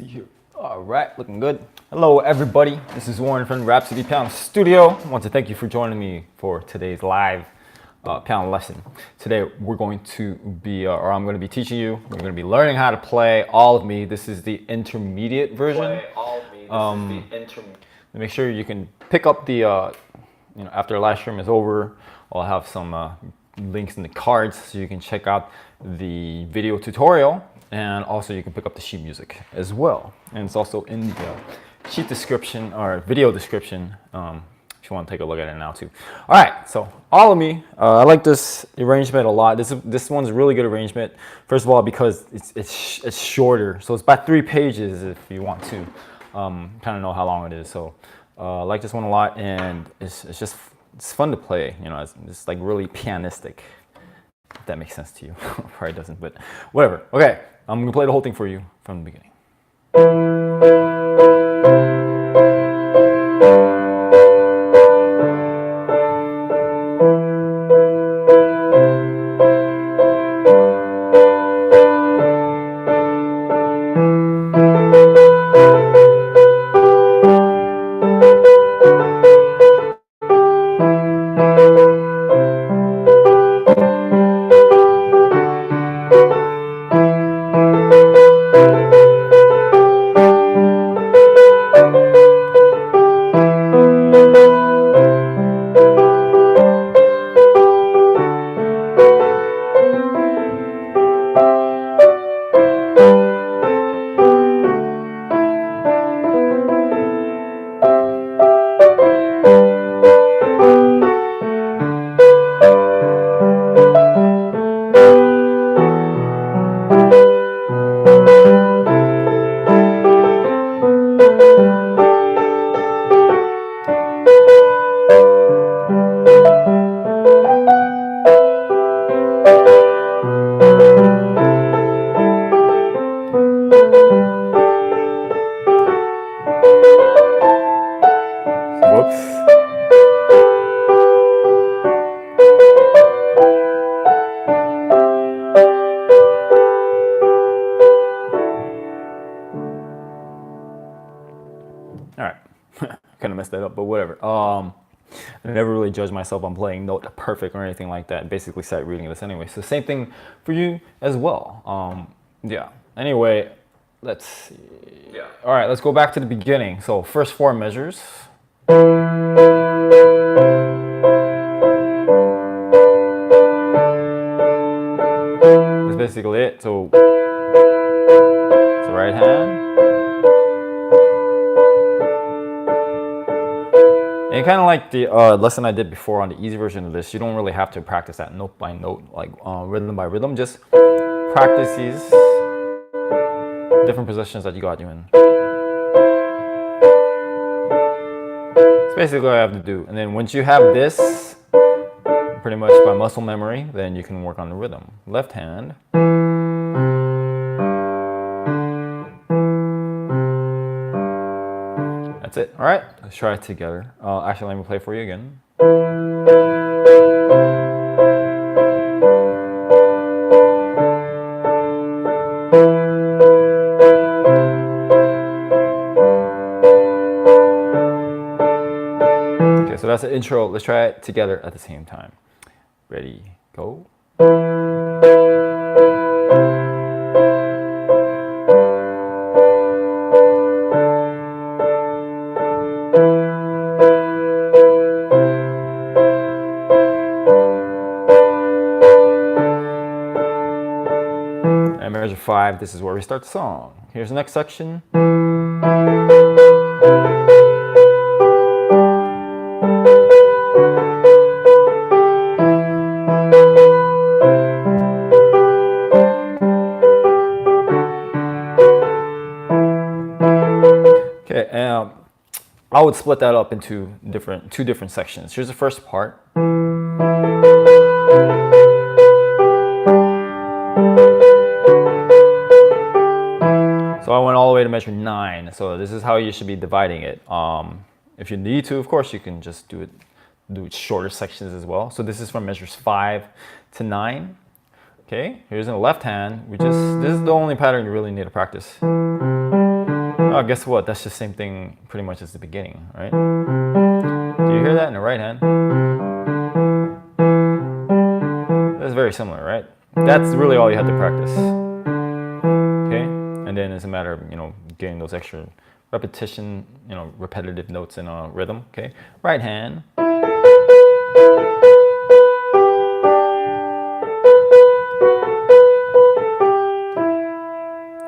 see here. All right, looking good. Hello, everybody. This is Warren from Rhapsody Piano Studio. I want to thank you for joining me for today's live piano lesson. Today, we're going to be, or I'm going to be teaching you. We're going to be learning how to play All of Me. This is the intermediate version. Play All of Me. This is the intermediate. Make sure you can pick up the, after the live stream is over, I'll have some links in the cards so you can check out the video tutorial, and also you can pick up the sheet music as well. And it's also in the sheet description or video description if you want to take a look at it now too. All right, so All of Me. I like this arrangement a lot. This one's really good arrangement. First of all, because it's shorter, so it's about 3 pages if you want to kind of know how long it is. So I like this one a lot, and it's fun to play. You know, it's like really pianistic. If that makes sense to you. Probably doesn't, but whatever. Okay, I'm gonna play the whole thing for you from the beginning. Kind of messed that up, but whatever. I never really judged myself on playing note perfect or anything like that. Basically started reading this anyway. So same thing for you as well. Yeah. Anyway, let's see. Yeah. All right, let's go back to the beginning. So first 4 measures. That's basically it. So it's the right hand. And kind of like the lesson I did before on the easy version of this, you don't really have to practice that note by note, like rhythm by rhythm. Just practice these different positions that you got you in. It's basically what I have to do. And then once you have this, pretty much by muscle memory, then you can work on the rhythm. Left hand. That's it. All right, let's try it together. Actually, let me play for you again. Okay, so that's the intro. Let's try it together at the same time. Ready, go. And measure 5, this is where we start the song. Here's the next section. Okay, I would split that up into two different sections. Here's the first part. So I went all the way to measure 9. So this is how you should be dividing it. If you need to, of course, you can just do it shorter sections as well. So this is from measures 5 to 9. Okay, here's in the left hand. This is the only pattern you really need to practice. Oh, guess what? That's the same thing pretty much as the beginning, right? Do you hear that in the right hand? That's very similar, right? That's really all you have to practice. Okay? And then it's a matter of, getting those extra repetition, repetitive notes in a rhythm, okay? Right hand.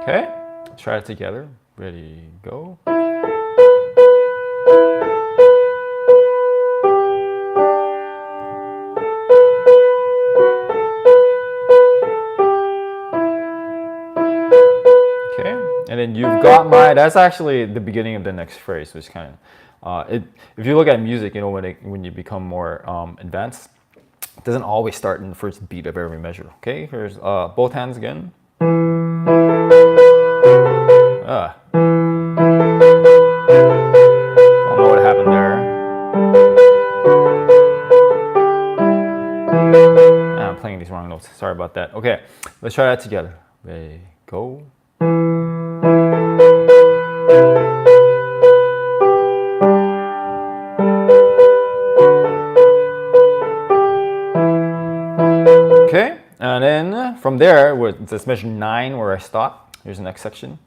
Okay? Let's try it together. Ready, go. And then you've got my, that's actually the beginning of the next phrase, which kind of, if you look at music, when you become more advanced, it doesn't always start in the first beat of every measure. Okay, here's both hands again. Don't know what happened there. I'm playing these wrong notes. Sorry about that. Okay, let's try that together. Ready, go. Okay, and then from there, with this measure 9 where I stop, here's the next section.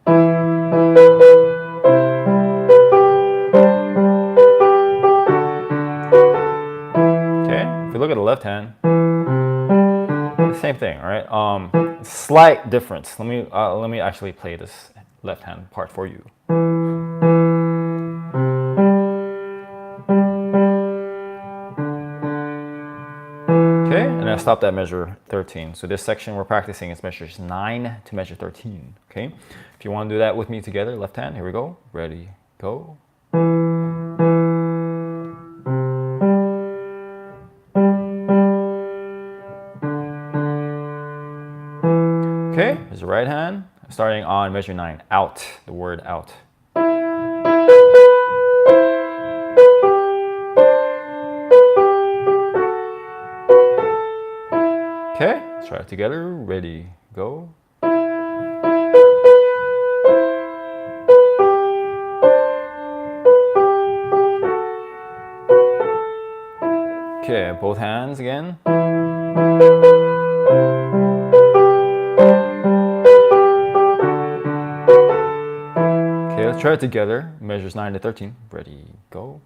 Okay, if you look at the left hand, same thing, all right? Slight difference. Let me actually play this left hand part for you. Okay, and I stopped at measure 13. So this section we're practicing is measures 9 to measure 13. Okay, if you want to do that with me together, left hand, here we go. Ready, go. Okay, here's the right hand, starting on measure 9, out, the word out. Okay, let's try it together. Ready, go. Okay, both hands again. Okay, let's try it together. Measures 9 to 13. Ready, go.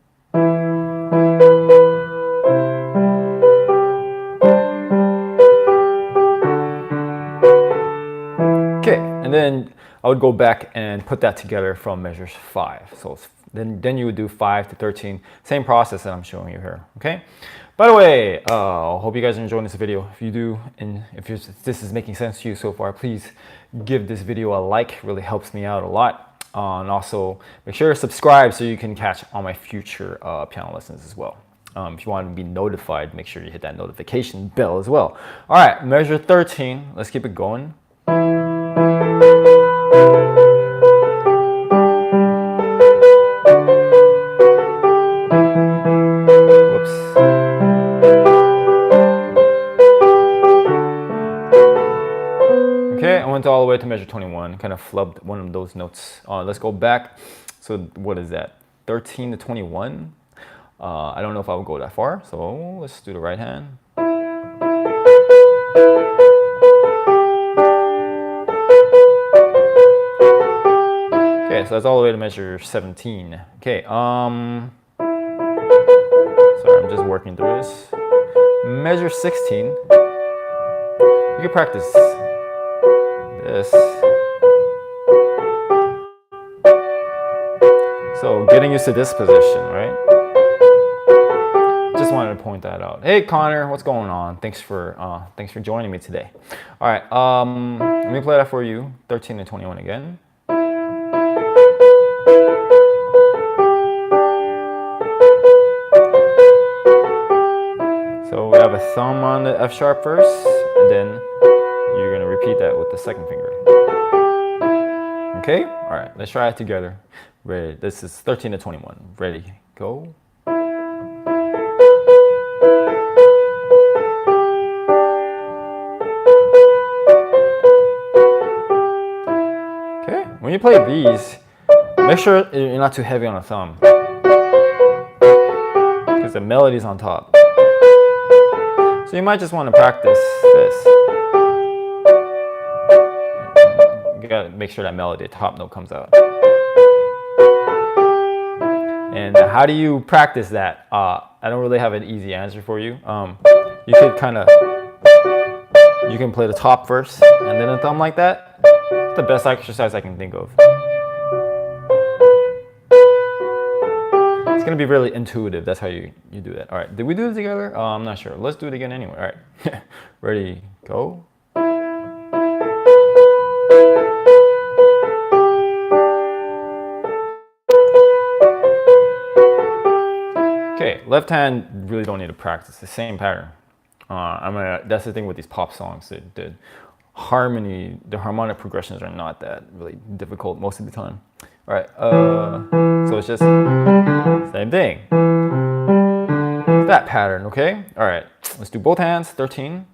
Okay, and then I would go back and put that together from measures 5. So then you would do 5 to 13. Same process that I'm showing you here, okay? By the way, I hope you guys are enjoying this video. If you do, and if this is making sense to you so far, please give this video a like. It really helps me out a lot. And also make sure to subscribe so you can catch all my future piano lessons as well. If you want to be notified, make sure you hit that notification bell as well. All right, measure 13. Let's keep it going. All the way to measure 21, kind of flubbed one of those notes. Let's go back. So what is that? 13 to 21. I don't know if I would go that far. So let's do the right hand. Okay, so that's all the way to measure 17. Okay, sorry, I'm just working through this. Measure 16. You can practice this. So getting used to this position, right? Just wanted to point that out. Hey Connor, what's going on? Thanks for joining me today. All right, let me play that for you. 13 to 21 again. So we have a thumb on the F sharp first, and then you're gonna repeat that with the second finger. Okay? All right, let's try it together. Ready? This is 13 to 21. Ready? Go. Okay, when you play these, Make sure you're not too heavy on the thumb, because the melody's on top. So you might just want to practice this. You gotta make sure that melody, top note, comes out. And how do you practice that? I don't really have an easy answer for you. You could you can play the top first and then the thumb like that. It's the best exercise I can think of. It's gonna be really intuitive. That's how you do that. All right, did we do it together? I'm not sure. Let's do it again anyway. All right, ready, go. Okay, left hand really don't need to practice. The same pattern. That's the thing with these pop songs. The harmonic progressions are not that really difficult most of the time. All right, so it's just same thing. It's that pattern, okay? All right, let's do both hands. 13.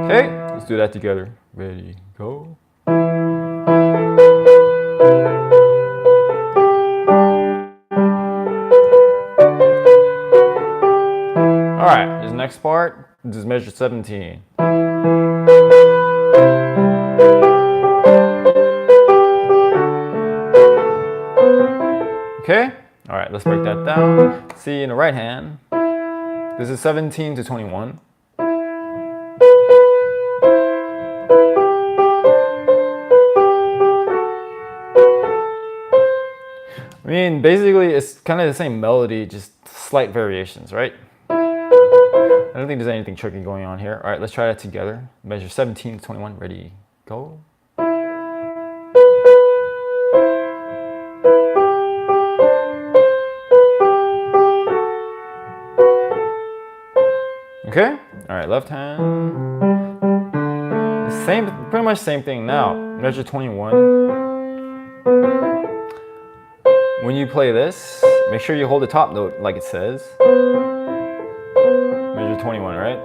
Okay, let's do that together. Ready, go. All right, this next part, this is measure 17. Okay, all right, let's break that down. See, in the right hand, this is 17 to 21. I mean, basically, it's kind of the same melody, just slight variations, right? I don't think there's anything tricky going on here. All right, let's try that together. Measure 17 to 21. Ready, go. Okay. All right, left hand. Same, pretty much same thing now. Measure 21. When you play this, make sure you hold the top note like it says. Measure 21, right?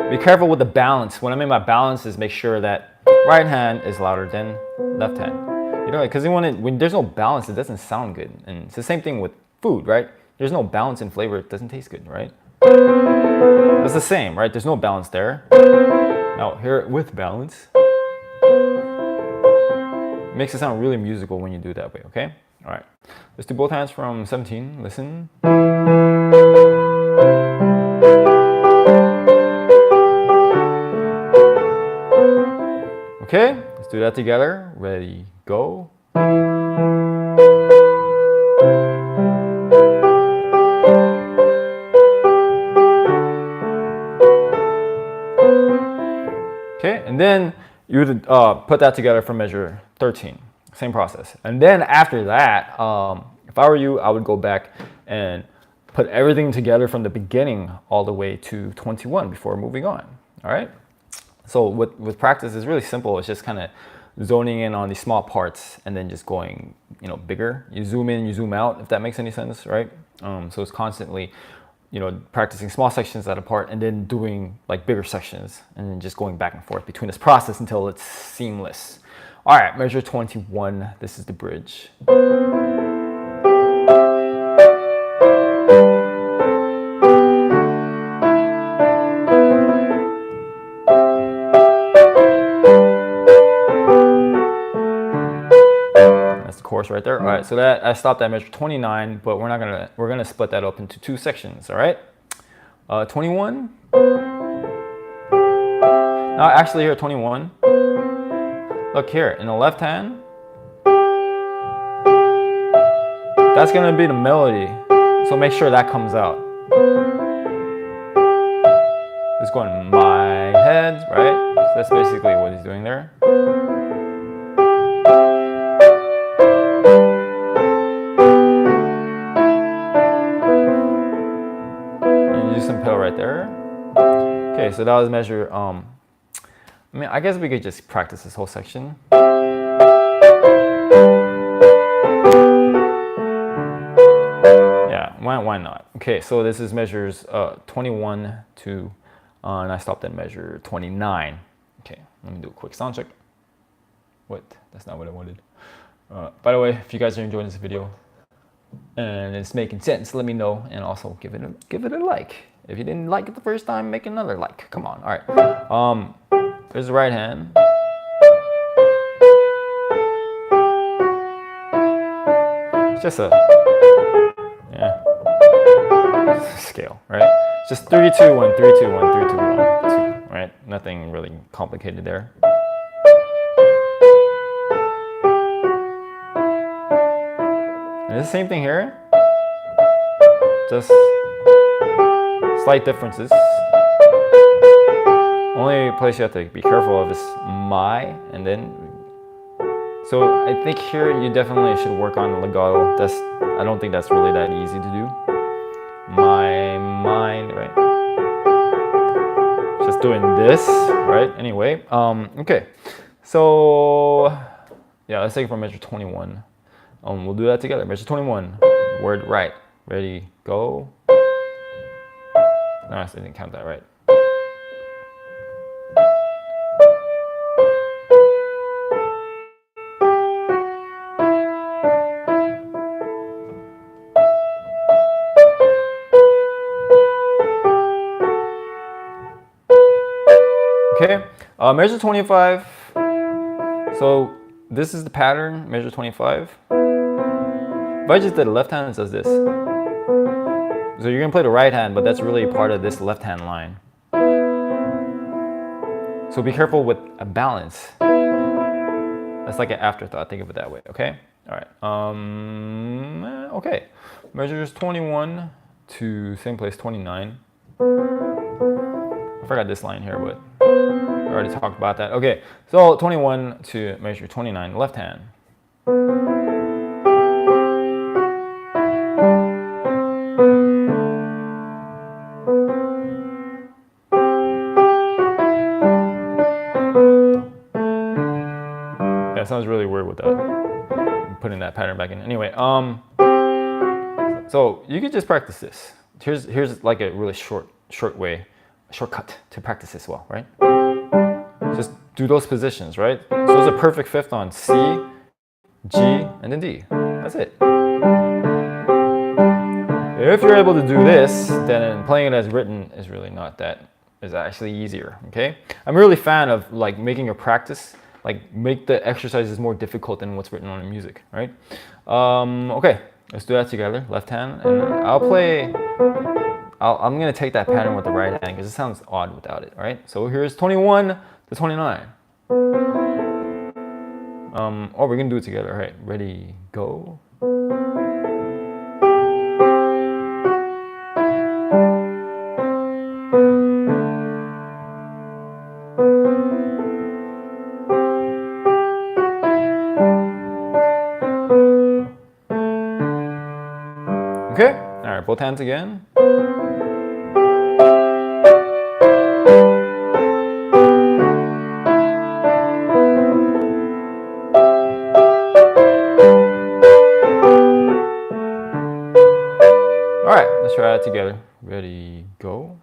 Be careful with the balance. What I mean by balance is make sure that right hand is louder than left hand. You know, because when there's no balance, it doesn't sound good. And it's the same thing with food, right? There's no balance in flavor, it doesn't taste good, right? It's the same, right? There's no balance there. Now, here with balance, it makes it sound really musical when you do it that way, okay? All right, let's do both hands from 17. Listen. Okay, let's do that together. Ready, go. Okay, and then you would put that together for measure 13. Same process. And then after that, if I were you, I would go back and put everything together from the beginning all the way to 21 before moving on. All right? So with practice, it's really simple. It's just kind of zoning in on these small parts and then just going, bigger. You zoom in, you zoom out, if that makes any sense, right? So it's constantly, practicing small sections at a part and then doing like bigger sections and then just going back and forth between this process until it's seamless. All right, measure 21. This is the bridge. That's the chorus right there. All right, so that I stopped at measure 29, but we're gonna split that up into two sections. All right, 21. Now, actually, here 21. Look here, in the left hand, that's gonna be the melody. So make sure that comes out. It's going my head, right? So that's basically what he's doing there. You use some pedal right there. Okay, so that was measure, I guess we could just practice this whole section. Yeah, why not? Okay, so this is measures 21 to, and I stopped at measure 29. Okay, let me do a quick sound check. What? That's not what I wanted. By the way, if you guys are enjoying this video and it's making sense, let me know, and also give it a like. If you didn't like it the first time, make another like. Come on. All right. There's the right hand. It's just a scale, right? It's just 3 2 1 3 2 1 3 2 1 2, right? Nothing really complicated there. And it's the same thing here. Just slight differences. Only place you have to be careful of is my, and then. So I think here you definitely should work on the legato. I don't think that's really that easy to do. My mind, right? Just doing this, right? Anyway, okay. So yeah, let's take it from measure 21. We'll do that together. Measure 21, word right. Ready, go. No, I didn't count that right. Okay, measure 25. So this is the pattern, measure 25. If I just did the left hand, it says this. So you're gonna play the right hand, but that's really part of this left hand line. So be careful with a balance. That's like an afterthought, think of it that way, okay? All right, okay. Measures 21 to same place, 29. I forgot this line here, but I already talked about that. Okay, so 21 to measure 29, left hand. Yeah, it sounds really weird with that. I'm putting that pattern back in. Anyway, so you could just practice this. Here's like a really shortcut to practice this well, right? Just do those positions, right? So it's a perfect fifth on C, G, and then D. That's it. If you're able to do this, then playing it as written is really not that, is actually easier, okay? I'm really a fan of like making your practice, like make the exercises more difficult than what's written on the music, right? Okay, let's do that together, left hand, and I'm gonna take that pattern with the right hand because it sounds odd without it, all right? So here's 21 to 29. Or we're gonna do it together, all right? Ready, go. Okay, all right, both hands again. All right, let's try that together. Ready, go.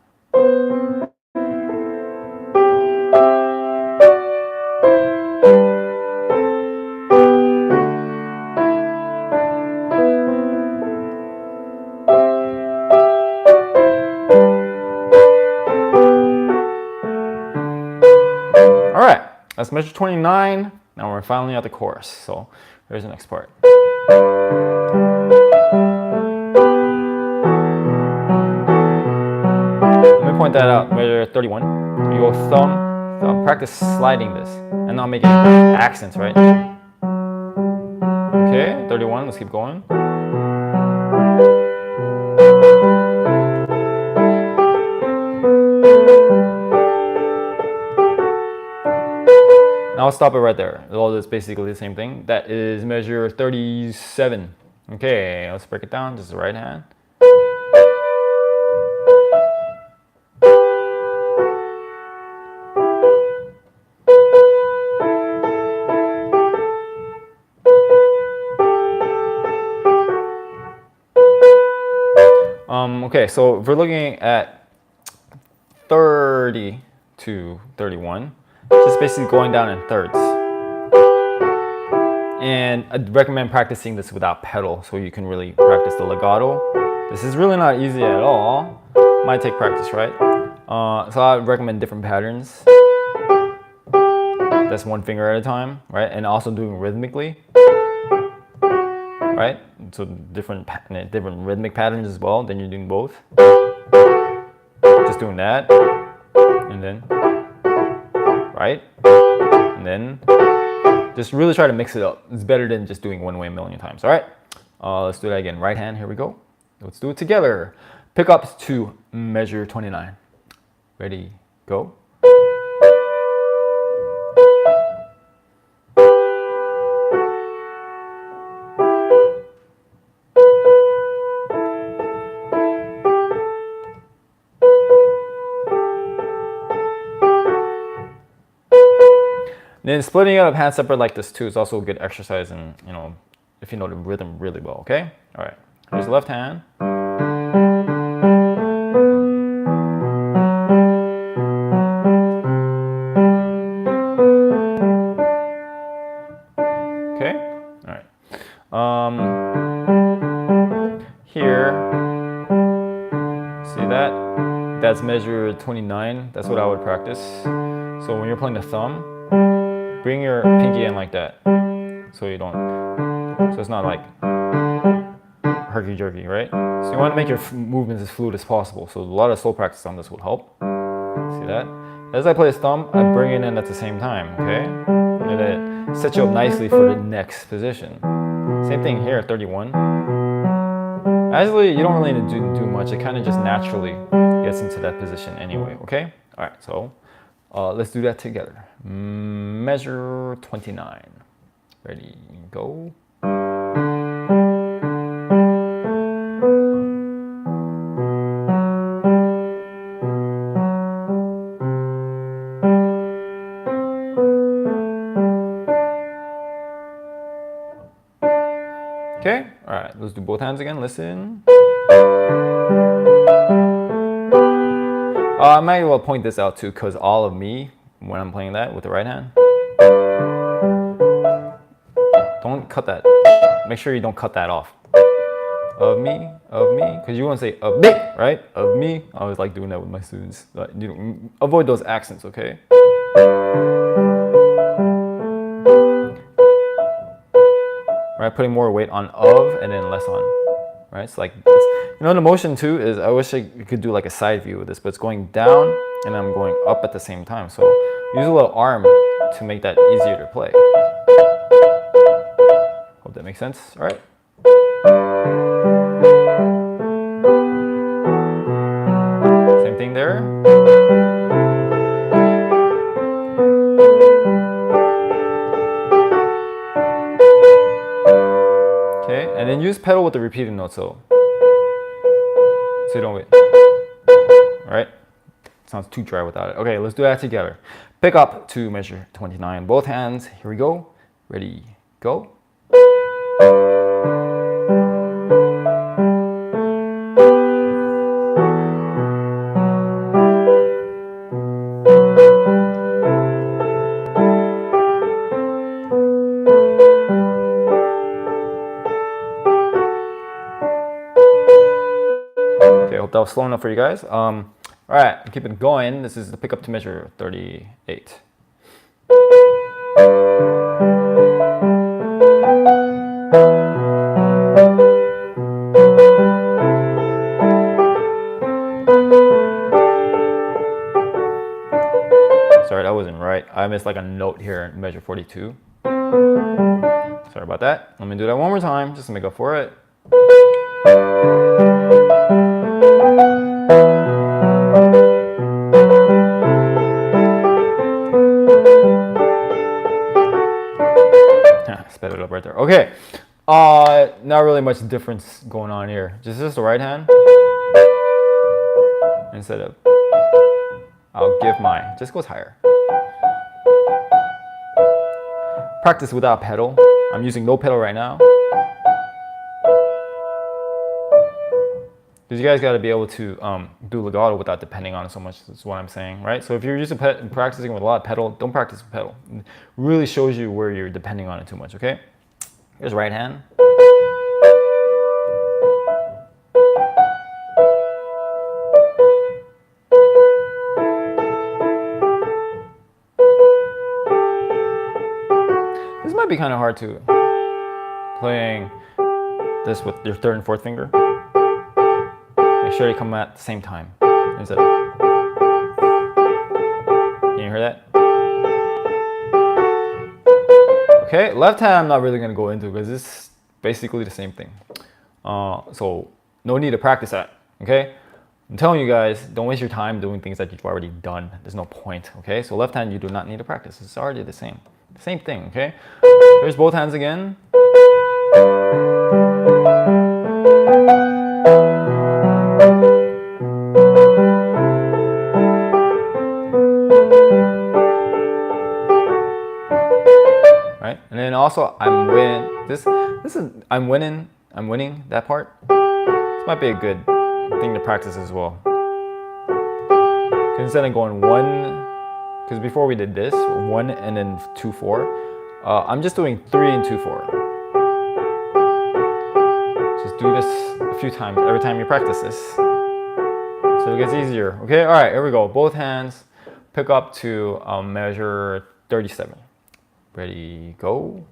All right, that's measure 29. Now we're finally at the chorus. So here's the next part. Let me point that out, measure 31. You go thumb, practice sliding this and not making accents, right? Okay, 31, let's keep going. Now I'll stop it right there. All this basically the same thing. That is measure 37. Okay, let's break it down. This is the right hand. Okay, so if we're looking at 30 to 31, just basically going down in thirds. And I'd recommend practicing this without pedal so you can really practice the legato. This is really not easy at all. Might take practice, right? So I'd recommend different patterns. That's one finger at a time, right? And also doing rhythmically, right? So different rhythmic patterns as well. Then you're doing both. Just doing that, and then, right? And then, just really try to mix it up. It's better than just doing one way a million times, all right? Let's do that again. Right hand, here we go. Let's do it together. Pickups to measure 29. Ready, go. Then splitting up hand separate like this too is also a good exercise, and if you know the rhythm really well. Okay, all right. Here's the left hand. Okay, all right. Here, see that? That's measure 29. That's what I would practice. So when you're playing the thumb, bring your pinky in like that, so you don't. So it's not like herky-jerky, right? So you want to make your movements as fluid as possible. So a lot of slow practice on this will help. See that? As I play his thumb, I bring it in at the same time, okay? And it sets you up nicely for the next position. Same thing here at 31. Actually, you don't really need to do much. It kind of just naturally gets into that position anyway, okay? All right, so let's do that together. Measure 29. Ready, go. Okay, all right, let's do both hands again. Listen. I might as well point this out too, because all of me, when I'm playing that with the right hand, don't cut that. Make sure you don't cut that off. Of me, because you want to say of me, right? Of me. I always like doing that with my students. Avoid those accents, okay? Right, putting more weight on of and then less on, right? It's like, the motion too is, I wish I could do like a side view of this, but it's going down and I'm going up at the same time. So use a little arm to make that easier to play. Hope that makes sense, all right? Same thing there. Okay, and then use pedal with the repeated note, so you don't wait. All right, sounds too dry without it. Okay, let's do that together. Pick up to measure 29. Both hands, here we go. Ready, go. Hope that was slow enough for you guys. All right, keep it going. This is the pickup to measure 38. Sorry, that wasn't right. I missed like a note here in measure 42. Sorry about that. Let me do that one more time just to make up for it. Sped it up right there. Okay. Not really much difference going on here. Just the right hand. Instead of I'll give my, just goes higher. Practice without pedal. I'm using no pedal right now. Because you guys got to be able to do legato without depending on it so much. That's what I'm saying, right? So if you're used to practicing with a lot of pedal, don't practice with pedal. It really shows you where you're depending on it too much, okay? Here's right hand. This might be kind of hard too. Playing this with your third and fourth finger. Make sure you come at the same time. Instead. Can you hear that? Okay, left hand I'm not really going to go into because it's basically the same thing. So no need to practice that, okay? I'm telling you guys, don't waste your time doing things that you've already done. There's no point, okay? So left hand you do not need to practice. It's already the same thing, okay? Here's both hands again. Right? And then also I'm winning that part. This might be a good thing to practice as well. Instead of going 1, because before we did this 1 and then 2 4, I'm just doing 3 and 2 4. Just do this a few times every time you practice this, so it gets easier. Okay, all right, here we go. Both hands, pick up to measure 37. Ready, go.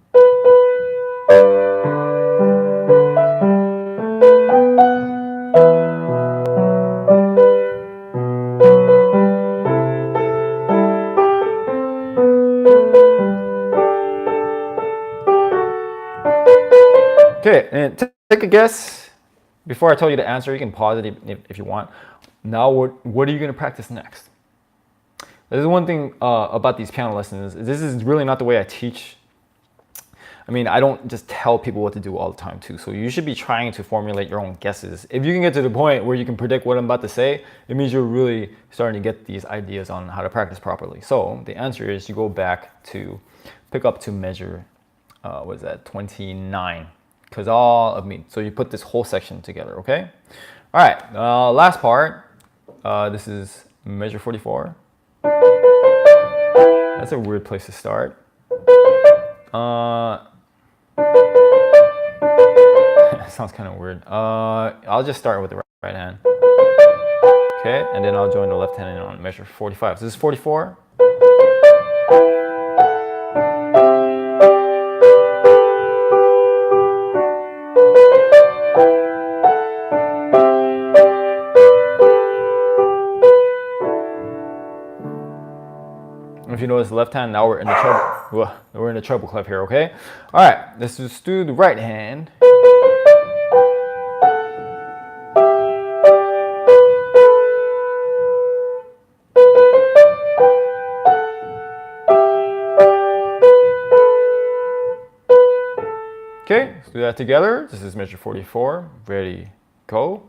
Okay, and take a guess. Before I tell you the answer, you can pause it if you want. Now, what are you going to practice next? There's one thing about these piano lessons. This is really not the way I teach. I mean, I don't just tell people what to do all the time too. So you should be trying to formulate your own guesses. If you can get to the point where you can predict what I'm about to say, it means you're really starting to get these ideas on how to practice properly. So the answer is you go back to pick up to measure, what is that, 29. Because so you put this whole section together, okay? All right, last part. This is measure 44. That's a weird place to start. Sounds kind of weird. I'll just start with the right hand. Okay, and then I'll join the left hand in on measure 45. So this is 44. If you notice the left hand, now we're in the treble. We're in the treble clef here, okay? All right, let's just do the right hand. Okay, let's do that together. This is measure 44. Ready, go.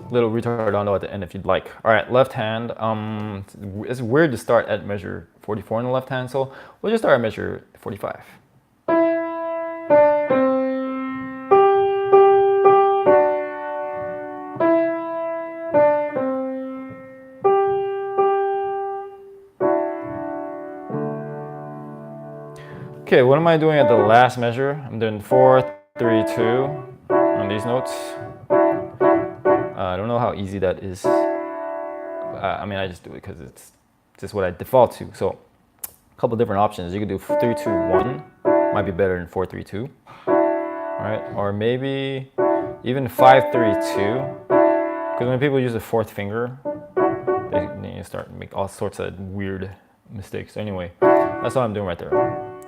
Little retardando at the end if you'd like. All right, left hand. It's weird to start at measure 44 on the left hand, so we'll just start at measure 45. Okay, what am I doing at the last measure? I'm doing 4, 3, 2 on these notes. I don't know how easy that is. I mean, I just do it because it's just what I default to. So, a couple different options. You could do 3, 2, 1. Might be better than 4, 3, 2. All right, or maybe even 5, 3, 2. Because when people use the fourth finger, they start to make all sorts of weird mistakes. Anyway, that's what I'm doing right there.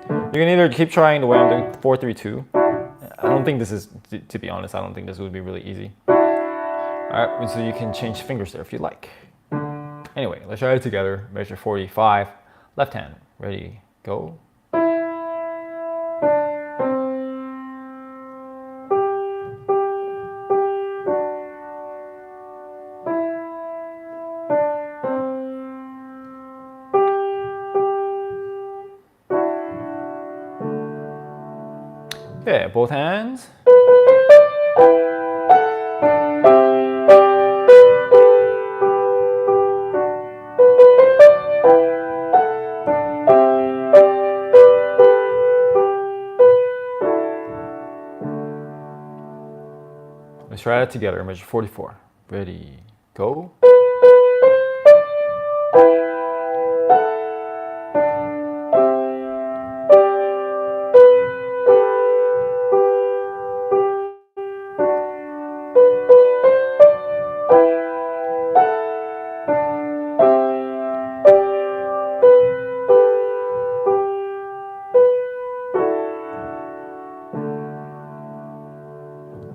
You can either keep trying the way I'm doing 4, 3, 2. I don't think this is, to be honest, I don't think this would be really easy. All right, so you can change fingers there if you like. Anyway, let's try it together. Measure 45, left hand. Ready, go. Okay, both hands. Let's try it together. Measure 44. Ready, go.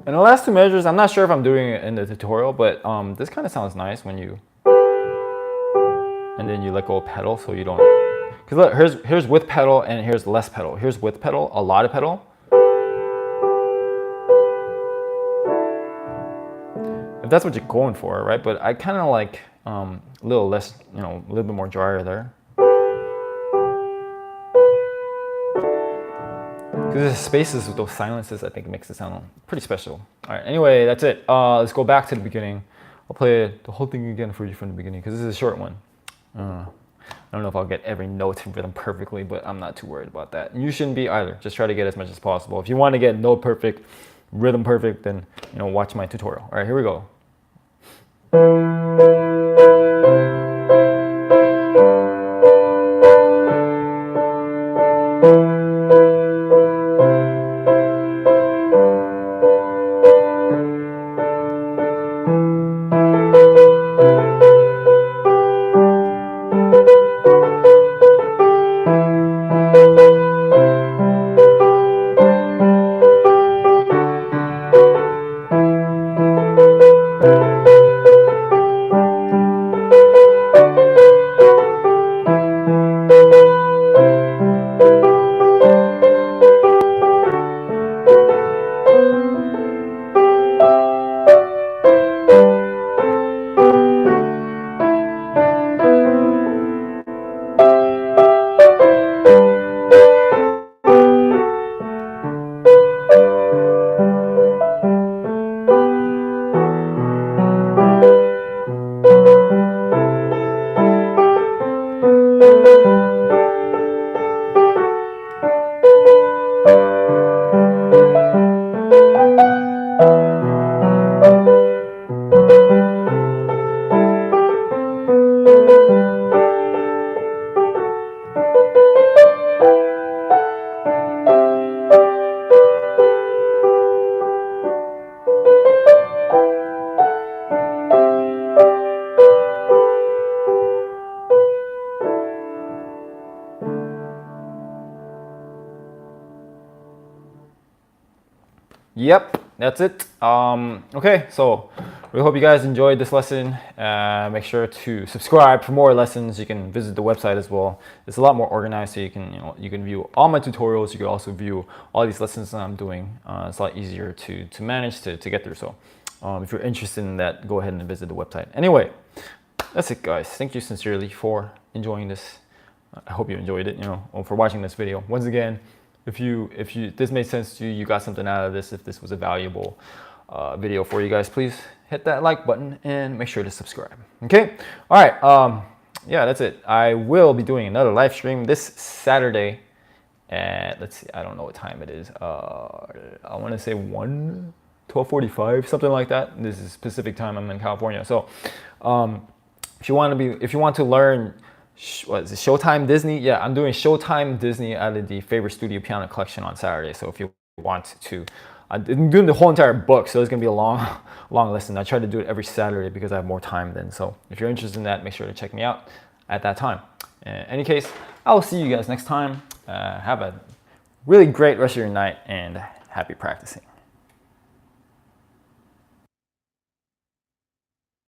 And the last two measures, I'm not sure if I'm doing it in the tutorial, but this kind of sounds nice when you, and then you let go of pedal so you don't, because look, here's with pedal and here's less pedal. Here's with pedal, a lot of pedal. If that's what you're going for, right? But I kind of like a little less, you know, a little bit more drier there. Because the spaces with those silences, I think, makes it sound pretty special. All right, anyway, that's it. Let's go back to the beginning. I'll play the whole thing again for you from the beginning because this is a short one. I don't know if I'll get every note and rhythm perfectly, but I'm not too worried about that. And you shouldn't be either. Just try to get as much as possible. If you want to get note perfect, rhythm perfect, then watch my tutorial. All right, here we go. Yep, that's it. Okay, so we hope you guys enjoyed this lesson. Make sure to subscribe for more lessons. You can visit the website as well. It's a lot more organized, so you can view all my tutorials. You can also view all these lessons that I'm doing. It's a lot easier to manage to get through. So if you're interested in that, go ahead and visit the website. Anyway, that's it, guys. Thank you sincerely for enjoying this. I hope you enjoyed it. For watching this video. Once again, if this made sense to you, you got something out of this, if this was a valuable video for you guys, please hit that like button and make sure to subscribe. Okay, all right, yeah, that's it. I will be doing another live stream this Saturday at, let's see, I don't know what time it is. I want to say 12:45, something like that. This is Pacific time. I'm in California. So if you want to learn, what is it, Showtime Disney? Yeah, I'm doing Showtime Disney out of the Faber Studio Piano Collection on Saturday. So if you want to, I'm doing the whole entire book, so it's gonna be a long lesson. I try to do it every Saturday because I have more time then. So if you're interested in that, make sure to check me out at that time. In any case, I will see you guys next time. Have a really great rest of your night and happy practicing.